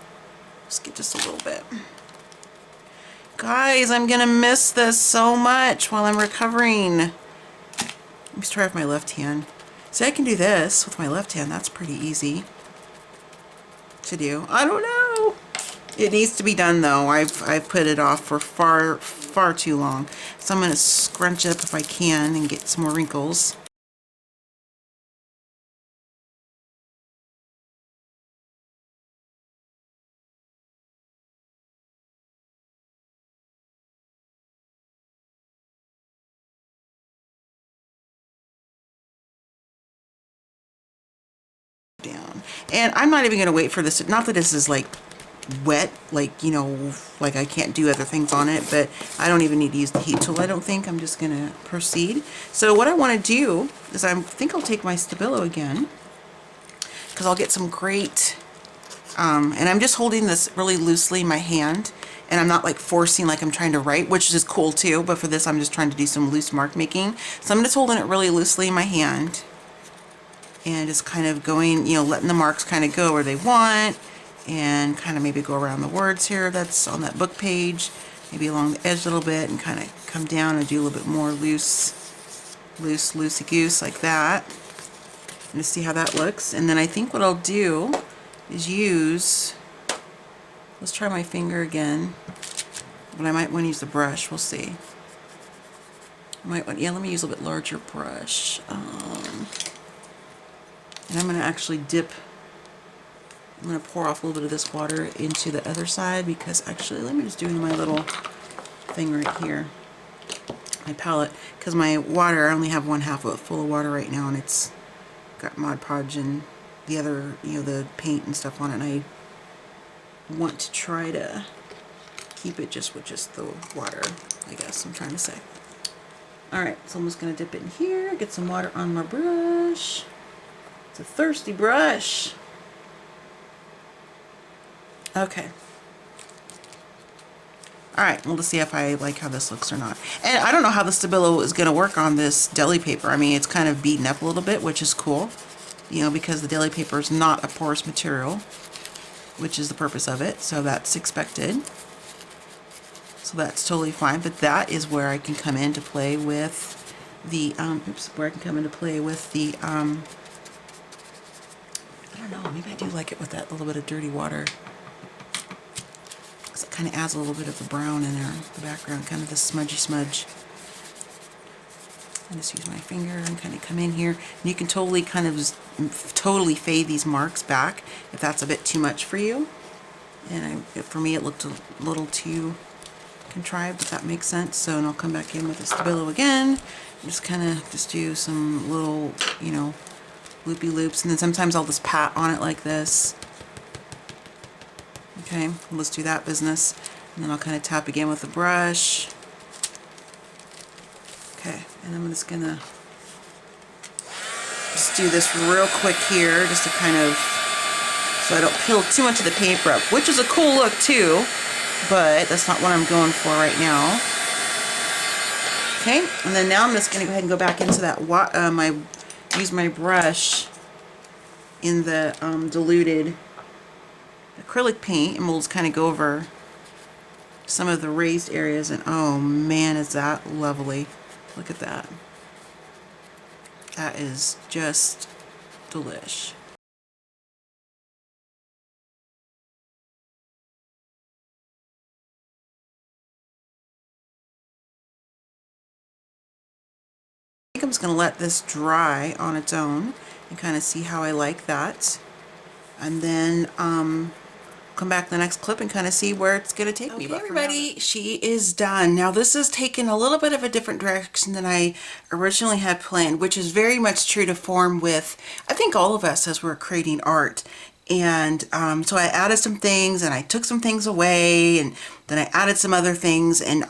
Let's get just a little bit. Guys, I'm gonna miss this so much while I'm recovering. Let me try with my left hand. See, I can do this with my left hand. That's pretty easy to do. I don't know. It needs to be done though. I've put it off for far too long. So I'm going to scrunch it up if I can and get some more wrinkles. Down. And I'm not even going to wait for this. Not that this is like wet, like, you know, like I can't do other things on it, but I don't even need to use the heat tool, I don't think. I'm just going to proceed. So what I want to do is I think I'll take my Stabilo again, because I'll get some great, and I'm just holding this really loosely in my hand, and I'm not like forcing like I'm trying to write, which is cool too, but for this I'm just trying to do some loose mark making. So I'm just holding it really loosely in my hand and just kind of going, you know, letting the marks kind of go where they want, and kind of maybe go around the words here that's on that book page, maybe along the edge a little bit, and kind of come down and do a little bit more loosey goose like that, and to see how that looks. And then I think what I'll do is use, let's try my finger again, but I might want to use the brush, we'll see. I might want, yeah, let me use a little bit larger brush, and I'm going to actually dip I'm going to pour off a little bit of this water into the other side because actually, let me just do it in my little thing right here, my palette, because my water, I only have 1/2 of it full of water right now, and it's got Mod Podge and the other, you know, the paint and stuff on it, and I want to try to keep it just with just the water, I guess I'm trying to say. Alright, so I'm just going to dip it in here, get some water on my brush. It's a thirsty brush. Okay. Alright, we'll just see if I like how this looks or not. And I don't know how the Stabilo is going to work on this deli paper. I mean, it's kind of beaten up a little bit, which is cool. You know, because the deli paper is not a porous material, which is the purpose of it. So that's expected. So that's totally fine. But that is where I can come into play with the, I don't know, maybe I do like it with that little bit of dirty water. Because it kind of adds a little bit of the brown in there, the background, kind of the smudgy smudge. I just use my finger and kind of come in here. And you can totally kind of totally fade these marks back if that's a bit too much for you. And for me it looked a little too contrived, if that makes sense. So and I'll come back in with the Stabilo again. Just kind of just do some little, you know, loopy loops, and then sometimes I'll just pat on it like this. Okay, let's do that business. And then I'll kind of tap again with the brush. Okay, and I'm just gonna just do this real quick here, just to kind of, so I don't peel too much of the paper up, which is a cool look too, but that's not what I'm going for right now. Okay, and then now I'm just gonna go ahead and go back into that, use my brush in the diluted acrylic paint, and we'll just kind of go over some of the raised areas, and oh man, is that lovely. Look at that. That is just delish. I think I'm just going to let this dry on its own and kind of see how I like that. And then come back to the next clip and kind of see where it's going to take me. But everybody, she is done. Now this has taken a little bit of a different direction than I originally had planned, which is very much true to form with, I think, all of us as we're creating art. And so I added some things and I took some things away, and then I added some other things, and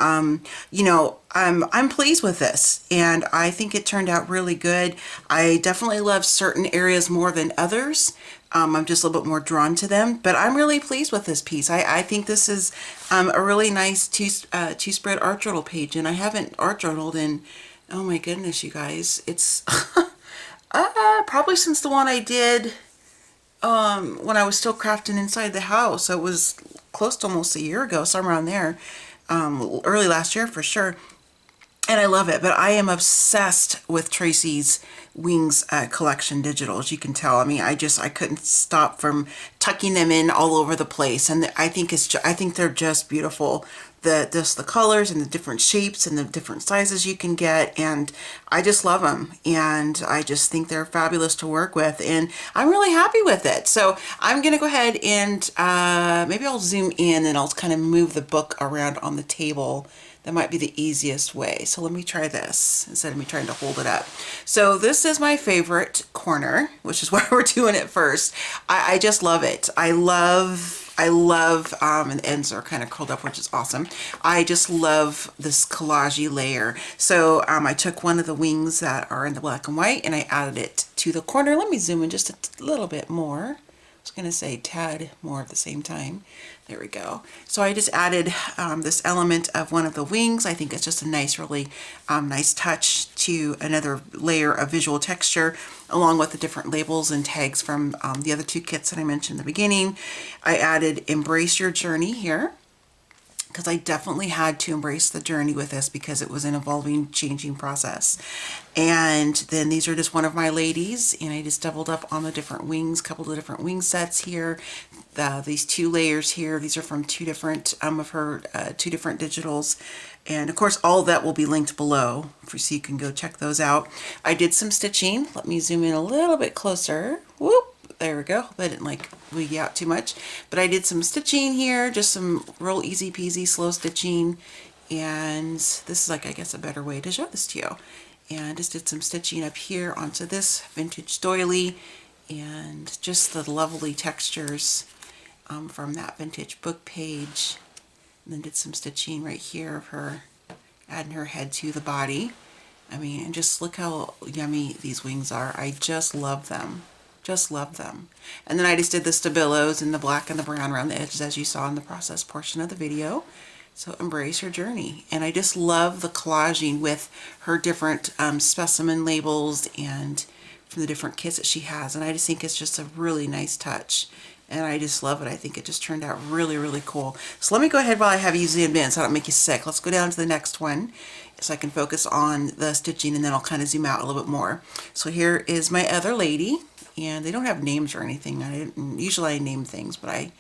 you know, I'm pleased with this, and I think it turned out really good. I definitely love certain areas more than others. I'm just a little bit more drawn to them, but I'm really pleased with this piece. I think this is a really nice two-spread art journal page, and I haven't art journaled in, oh my goodness, you guys, it's probably since the one I did when I was still crafting inside the house. So it was close to almost a year ago, somewhere around there, early last year for sure. And I love it, but I am obsessed with Tracie's Wings collection digital, as you can tell. I mean, I couldn't stop from tucking them in all over the place, and I think they're just beautiful. Just the colors and the different shapes and the different sizes you can get, and I just love them, and I just think they're fabulous to work with, and I'm really happy with it. So I'm gonna go ahead and maybe I'll zoom in and I'll kind of move the book around on the table. That might be the easiest way. So let me try this instead of me trying to hold it up. So this is my favorite corner, which is why we're doing it first. I just love it. I love, and the ends are kind of curled up, which is awesome. I just love this collage layer. So I took one of the wings that are in the black and white and I added it to the corner. Let me zoom in just a little bit more. I was gonna say tad more at the same time. There we go. So I just added this element of one of the wings. I think it's just a nice, really nice touch to another layer of visual texture, along with the different labels and tags from the other two kits that I mentioned in the beginning. I added Embrace Your Journey here, because I definitely had to embrace the journey with this because it was an evolving, changing process. And then these are just one of my ladies, and I just doubled up on the different wings, couple of different wing sets here. These two layers here, these are from two different of her two different digitals. And of course, all of that will be linked below so you can go check those out. I did some stitching. Let me zoom in a little bit closer. Whoop. there we go. I didn't like wig out too much, but I did some stitching here, just some real easy peasy slow stitching. And this is like, I guess, a better way to show this to you. And just did some stitching up here onto this vintage doily, and just the lovely textures from that vintage book page. And then did some stitching right here of her, adding her head to the body. I mean, and just look how yummy these wings are. I just love them. Just love them. And then I just did the stabilos in the black and the brown around the edges, as you saw in the process portion of the video. So embrace your journey. And I just love the collaging with her different specimen labels and from the different kits that she has. And I just think it's just a really nice touch. And I just love it. I think it just turned out really, really cool. So let me go ahead while I have you zoomed in so I don't make you sick. Let's go down to the next one so I can focus on the stitching, and then I'll kind of zoom out a little bit more. So here is my other lady, and they don't have names or anything. Usually I name things, but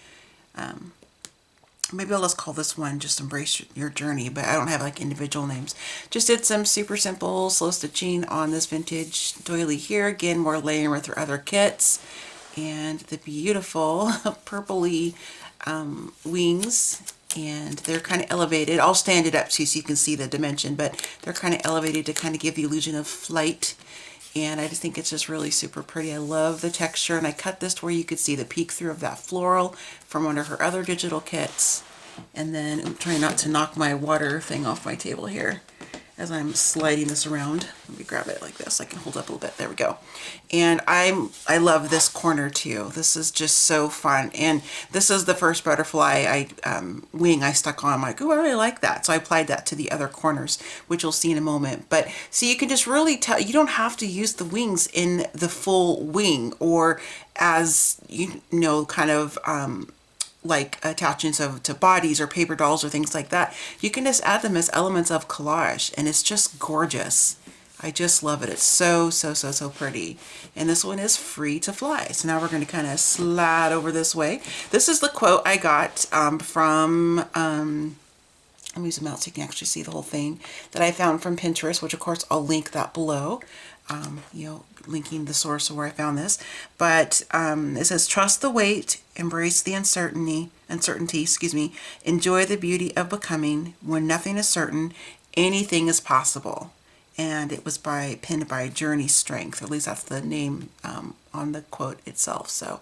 maybe I'll just call this one just Embrace Your Journey, but I don't have like individual names. Just did some super simple slow stitching on this vintage doily here. Again, more layering with her other kits. And the beautiful purpley wings, and they're kind of elevated. I'll stand it up so you can see the dimension, but they're kind of elevated to kind of give the illusion of flight. And I just think it's just really super pretty. I love the texture, and I cut this to where you could see the peek through of that floral from one of her other digital kits. And then I'm trying not to knock my water thing off my table here as I'm sliding this around. Let me grab it like this. I can hold up a little bit. There we go. And I love this corner too. This is just so fun. And this is the first butterfly wing I stuck on. I'm like, oh, I really like that. So I applied that to the other corners, which you'll see in a moment. But so you can just really tell, you don't have to use the wings in the full wing or as, you know, kind of, like attachments to bodies or paper dolls or things like that. You can just add them as elements of collage, and it's just gorgeous. I just love it. It's so, so, so, so pretty. And this one is free to fly. So now we're going to kind of slide over this way. This is the quote I got from, let me zoom out so you can actually see the whole thing, that I found from Pinterest, which of course I'll link that below. You know, linking the source of where I found this, but it says, trust the wait, embrace the uncertainty, excuse me, enjoy the beauty of becoming. When nothing is certain, anything is possible. And it was penned by Journey Strength, or at least that's the name on the quote itself. So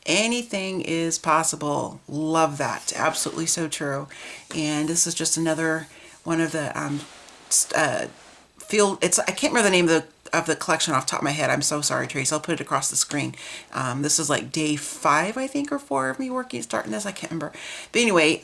anything is possible. Love that. Absolutely so true. And this is just another one of the field. I can't remember the name of the collection off the top of my head. I'm so sorry, Trace. I'll put it across the screen. This is like day 5, I think, or 4 of me starting this. I can't remember. But anyway,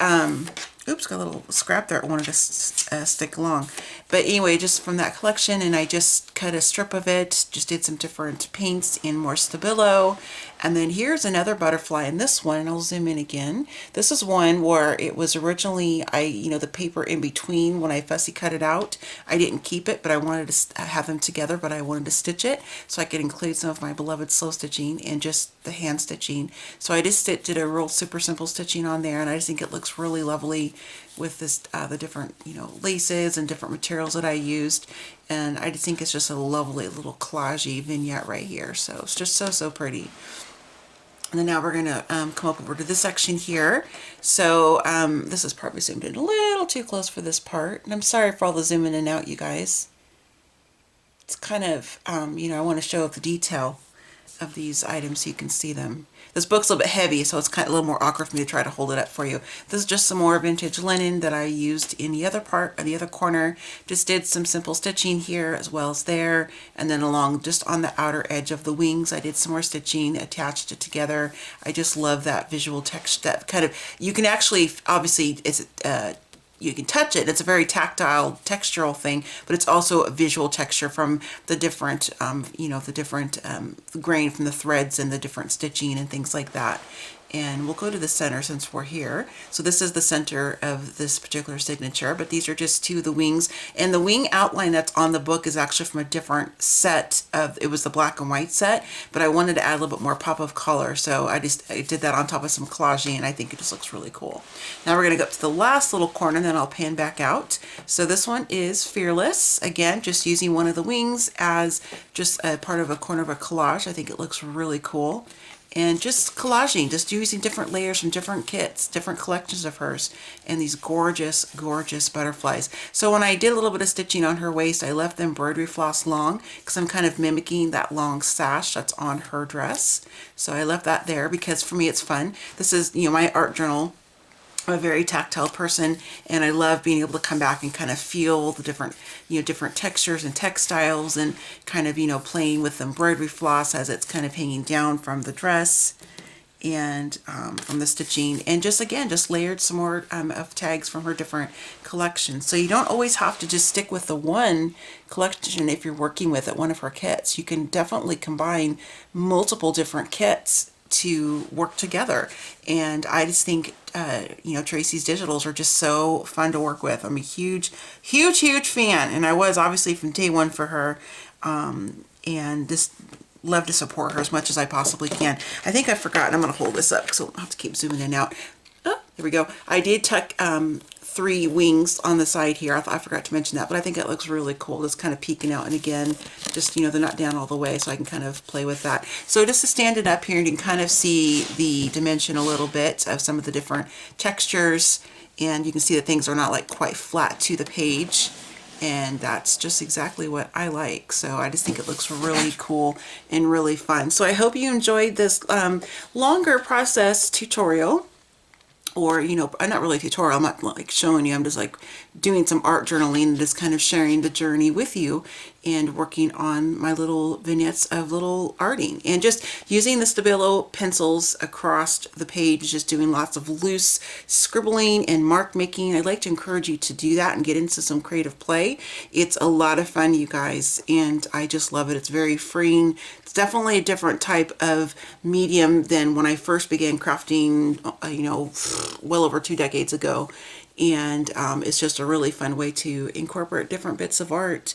oops, got a little scrap there. I wanted to stick along. But anyway, just from that collection, and I just cut a strip of it, just did some different paints in more Stabilo. And then here's another butterfly in this one, and I'll zoom in again. This is one where it was originally, the paper in between when I fussy cut it out, I didn't keep it, but I wanted to have them together, but I wanted to stitch it so I could include some of my beloved slow stitching and just the hand stitching. So I just did a real super simple stitching on there, and I just think it looks really lovely with this the different laces and different materials that I used, and I just think it's just a lovely little collagey vignette right here. So it's just so pretty. And then now we're going to come up over to this section here. So this is probably zoomed in a little too close for this part, and I'm sorry for all the zooming in and out, you guys. It's kind of I want to show the detail of these items so you can see them. This book's a little bit heavy, so it's kind of a little more awkward for me to try to hold it up for you. This is just some more vintage linen that I used in the other part, or the other corner. Just did some simple stitching here as well as there, and then along just on the outer edge of the wings, I did some more stitching, attached it together. I just love that visual texture. That kind of, you can actually, obviously, it's you can touch it. It's a very tactile, textural thing, but it's also a visual texture from the different, the grain from the threads and the different stitching and things like that. And we'll go to the center since we're here. So this is the center of this particular signature, but these are just two of the wings. And the wing outline that's on the book is actually from a different set of, it was the black and white set, but I wanted to add a little bit more pop of color. So I did that on top of some collaging, and I think it just looks really cool. Now we're gonna go up to the last little corner, and then I'll pan back out. So this one is Fearless. Again, just using one of the wings as just a part of a corner of a collage. I think it looks really cool. And just collaging, just using different layers from different kits, different collections of hers, and these gorgeous, gorgeous butterflies. So when I did a little bit of stitching on her waist, I left the embroidery floss long because I'm kind of mimicking that long sash that's on her dress. So I left that there because for me it's fun. This is, you know, my art journal. I'm a very tactile person, and I love being able to come back and kind of feel the different, you know, different textures and textiles, and kind of, you know, playing with the embroidery floss as it's kind of hanging down from the dress and from the stitching, and just again just layered some more of tags from her different collections. So you don't always have to just stick with the one collection if you're working with one of her kits. You can definitely combine multiple different kits to work together, and I just think you know, Tracie's digitals are just so fun to work with. I'm a huge fan, and I was obviously from day one for her, and just love to support her as much as I possibly can. I think I forgot, I'm going to hold this up because I'll have to keep zooming in and out. Oh, there we go. I did tuck 3 wings on the side here. I forgot to mention that, but I think it looks really cool. Just kind of peeking out, and again, just, you know, they're not down all the way, so I can kind of play with that. So just to stand it up here, you can kind of see the dimension a little bit of some of the different textures, and you can see that things are not like quite flat to the page. And that's just exactly what I like. So I just think it looks really cool and really fun. So I hope you enjoyed this longer process tutorial. Or, you know, not really a tutorial, I'm not like showing you, I'm just like doing some art journaling and just kind of sharing the journey with you and working on my little vignettes of little arting, and just using the Stabilo pencils across the page, just doing lots of loose scribbling and mark making. I'd like to encourage you to do that and get into some creative play. It's a lot of fun, you guys, and I just love it. It's very freeing. It's definitely a different type of medium than when I first began crafting, you know, well over 2 decades ago. And it's just a really fun way to incorporate different bits of art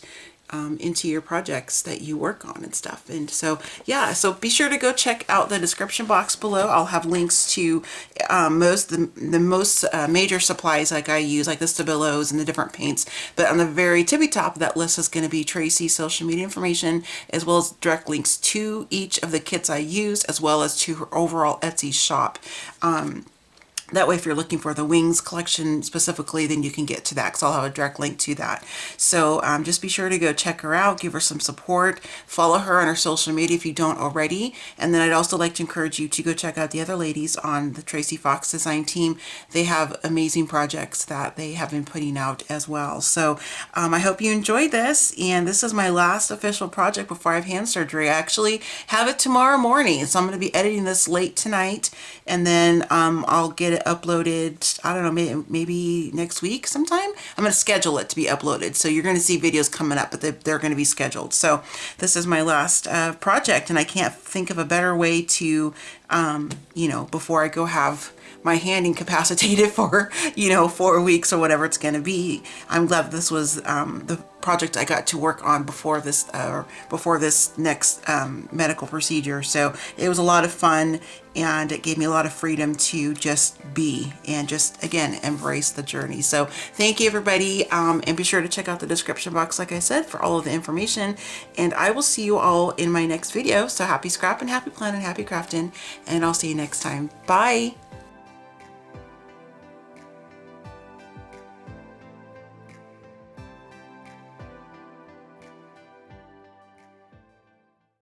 into your projects that you work on and stuff. And so, yeah, so be sure to go check out the description box below. I'll have links to the most major supplies like I use, like the Stabilos and the different paints. But on the very tippy top of that list is going to be Tracie's social media information, as well as direct links to each of the kits I use, as well as to her overall Etsy shop. That way, if you're looking for the wings collection specifically, then you can get to that, because I'll have a direct link to that. So just be sure to go check her out, give her some support, follow her on her social media if you don't already. And then I'd also like to encourage you to go check out the other ladies on the Tracie Fox design team. They have amazing projects that they have been putting out as well. So I hope you enjoyed this. And this is my last official project before I have hand surgery. I actually have it tomorrow morning. So I'm going to be editing this late tonight, and then I'll get it uploaded, I don't know, maybe next week sometime. I'm going to schedule it to be uploaded. So you're going to see videos coming up, but they're going to be scheduled. So this is my last project, and I can't think of a better way to, you know, before I go have my hand incapacitated for, you know, 4 weeks or whatever it's going to be. I'm glad this was the project I got to work on before this next medical procedure. So it was a lot of fun, and it gave me a lot of freedom to just be and just, again, embrace the journey. So thank you, everybody, and be sure to check out the description box, like I said, for all of the information, and I will see you all in my next video. So happy scrapping, happy planning, happy crafting, and I'll see you next time. Bye.